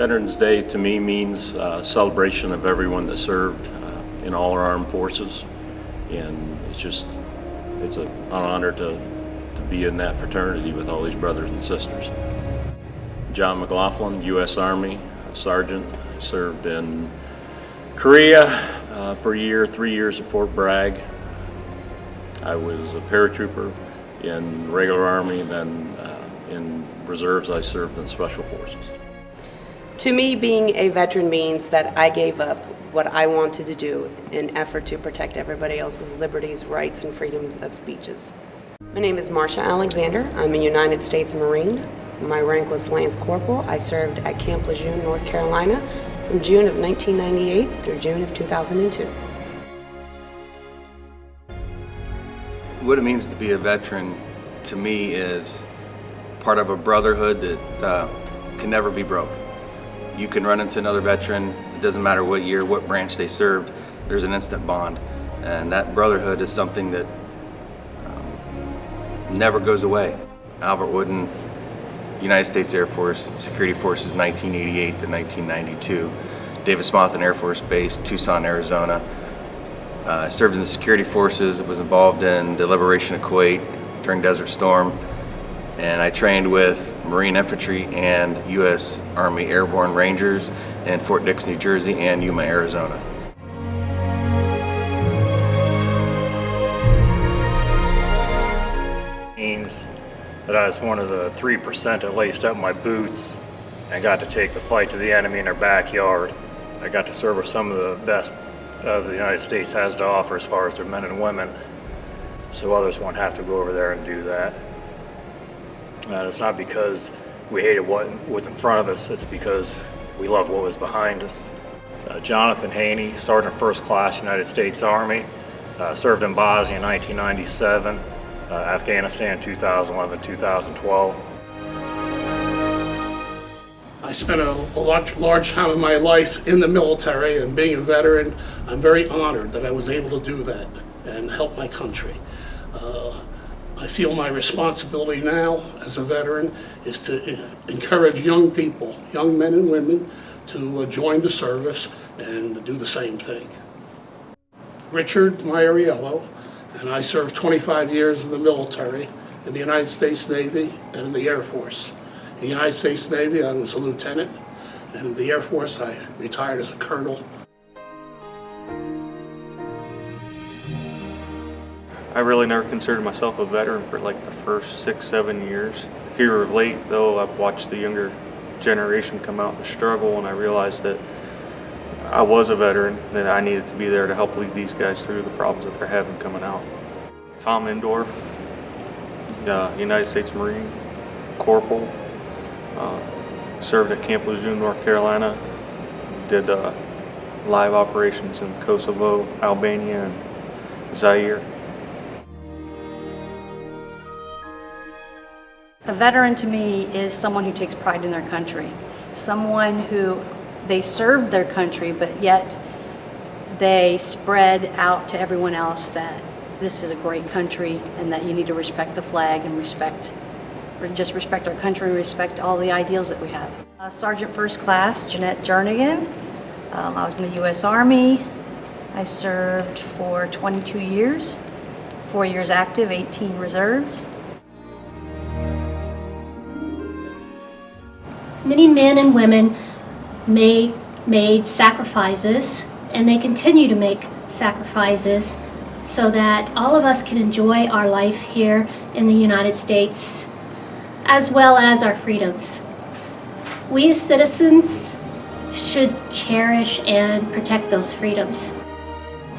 Veterans Day to me means celebration of everyone that served in all our armed forces, and it's an honor to be in that fraternity with all these brothers and sisters. John McLaughlin, U.S. Army Sergeant. I served in Korea for a year, 3 years at Fort Bragg. I was a paratrooper in regular Army, then in reserves I served in Special Forces. To me, being a veteran means that I gave up what I wanted to do in an effort to protect everybody else's liberties, rights, and freedoms of speeches. My name is Marsha Alexander. I'm a United States Marine. My rank was Lance Corporal. I served at Camp Lejeune, North Carolina from June of 1998 through June of 2002. What it means to be a veteran to me is part of a brotherhood that can never be broke. You can run into another veteran, it doesn't matter what year, what branch they served, there's an instant bond. And that brotherhood is something that never goes away. Albert Wooden, United States Air Force, Security Forces 1988 to 1992. Davis-Monthan Air Force Base, Tucson, Arizona. Served in the security forces, was involved in the liberation of Kuwait during Desert Storm, and I trained with Marine Infantry and U.S. Army Airborne Rangers in Fort Dix, New Jersey and Yuma, Arizona. Means that I was one of the 3% that laced up my boots and got to take the fight to the enemy in their backyard. I got to serve with some of the best the United States has to offer as far as their men and women, so others won't have to go over there and do that. And it's not because we hated what was in front of us, it's because we loved what was behind us. Jonathan Haney, Sergeant First Class, United States Army, served in Bosnia in 1997, Afghanistan 2011, 2012. I spent a large time of my life in the military, and being a veteran, I'm very honored that I was able to do that and help my country. I feel my responsibility now as a veteran is to encourage young people, young men and women, to join the service and do the same thing. Richard Maioriello, and I served 25 years in the military, in the United States Navy and in the Air Force. In the United States Navy, I was a lieutenant, and in the Air Force, I retired as a colonel. I really never considered myself a veteran for like the first 6-7 years. Here of late, though, I've watched the younger generation come out and struggle, and I realized that I was a veteran, that I needed to be there to help lead these guys through the problems that they're having coming out. Tom Endorf, United States Marine, Corporal, served at Camp Lejeune, North Carolina, did live operations in Kosovo, Albania, and Zaire. A veteran to me is someone who takes pride in their country, someone who they served their country, but yet they spread out to everyone else that this is a great country and that you need to respect the flag and respect our country, respect all the ideals that we have. Sergeant First Class Jeanette Jernigan. I was in the U.S. Army. I served for 22 years, 4 years active, 18 reserves. Many men and women made sacrifices, and they continue to make sacrifices so that all of us can enjoy our life here in the United States, as well as our freedoms. We as citizens should cherish and protect those freedoms.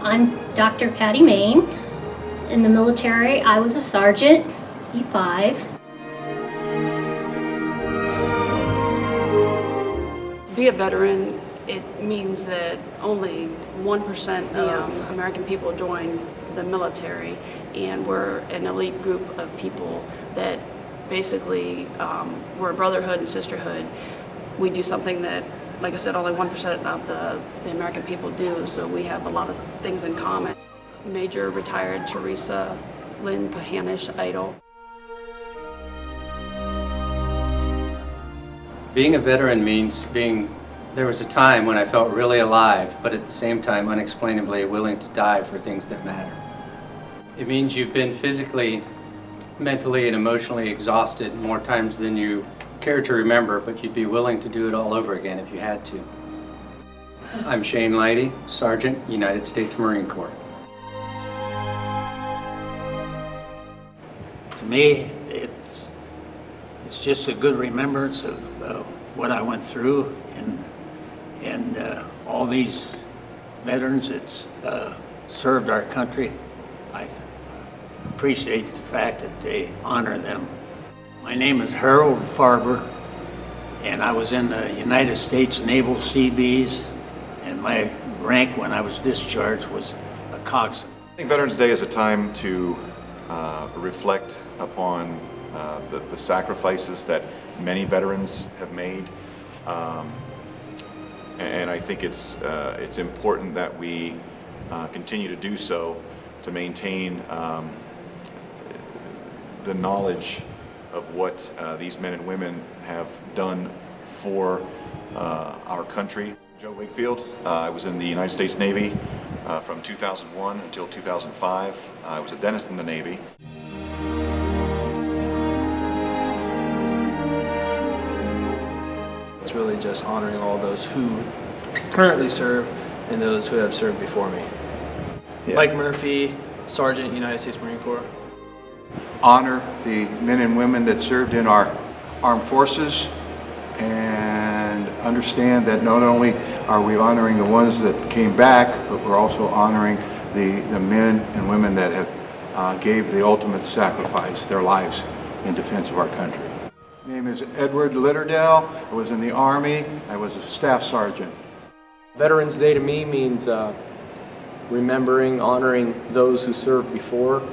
I'm Dr. Patty Main. In the military, I was a sergeant, E5. To be a veteran, it means that only 1% of American people join the military, and we're an elite group of people that basically we're a brotherhood and sisterhood. We do something that, like I said, only 1% of the American people do, so we have a lot of things in common. Major retired Teresa Lynn Pahanish Idol. Being a veteran means there was a time when I felt really alive, but at the same time unexplainably willing to die for things that matter. It means you've been physically, mentally, and emotionally exhausted more times than you care to remember, but you'd be willing to do it all over again if you had to. I'm Shane Leidy, Sergeant, United States Marine Corps. To me, it's just a good remembrance of what I went through, and all these veterans that served our country. I appreciate the fact that they honor them. My name is Harold Farber, and I was in the United States Naval Seabees, and my rank when I was discharged was a coxswain. I think Veterans Day is a time to reflect upon the sacrifices that many veterans have made, and I think it's important that we continue to do so to maintain the knowledge of what these men and women have done for our country. Joe Wakefield, I was in the United States Navy from 2001 until 2005. I was a dentist in the Navy. It's really just honoring all those who currently serve and those who have served before me. Yeah. Mike Murphy, Sergeant, United States Marine Corps. Honor the men and women that served in our armed forces, and understand that not only are we honoring the ones that came back, but we're also honoring the men and women that have gave the ultimate sacrifice, their lives in defense of our country. My name is Edward Litterdale. I was in the Army. I was a staff sergeant. Veterans Day to me means remembering, honoring those who served before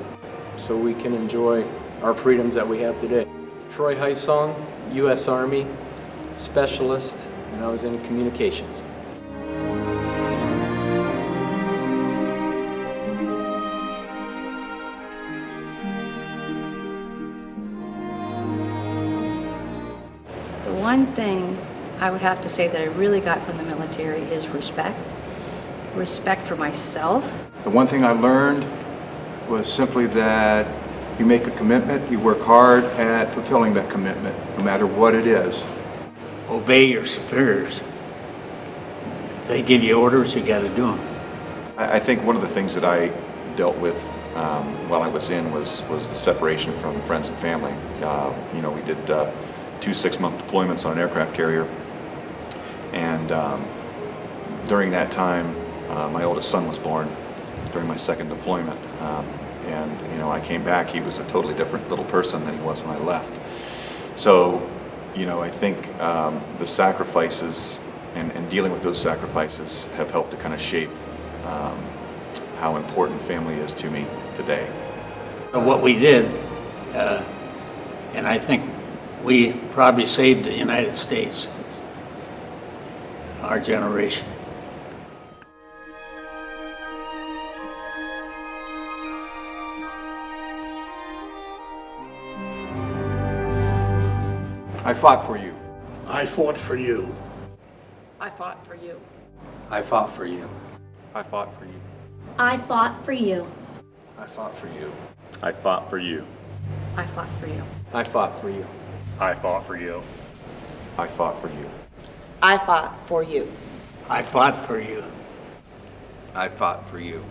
so we can enjoy our freedoms that we have today. Troy Heisong, U.S. Army, specialist, and I was in communications. The one thing I would have to say that I really got from the military is respect. Respect for myself. The one thing I learned was simply that you make a commitment, you work hard at fulfilling that commitment, no matter what it is. Obey your superiors. If they give you orders, you got to do them. I think one of the things that I dealt with while I was in was the separation from friends and family. You know, we did 2 6-month deployments on an aircraft carrier, and during that time, my oldest son was born during my second deployment. And you know, I came back, he was a totally different little person than he was when I left. So, you know, I think the sacrifices and dealing with those sacrifices have helped to kind of shape how important family is to me today. What we did, and I think we probably saved the United States, our generation. I fought for you. I fought for you. I fought for you. I fought for you. I fought for you. I fought for you. I fought for you. I fought for you. I fought for you. I fought for you. I fought for you. I fought for you. I fought for you. I fought for you. I fought for you.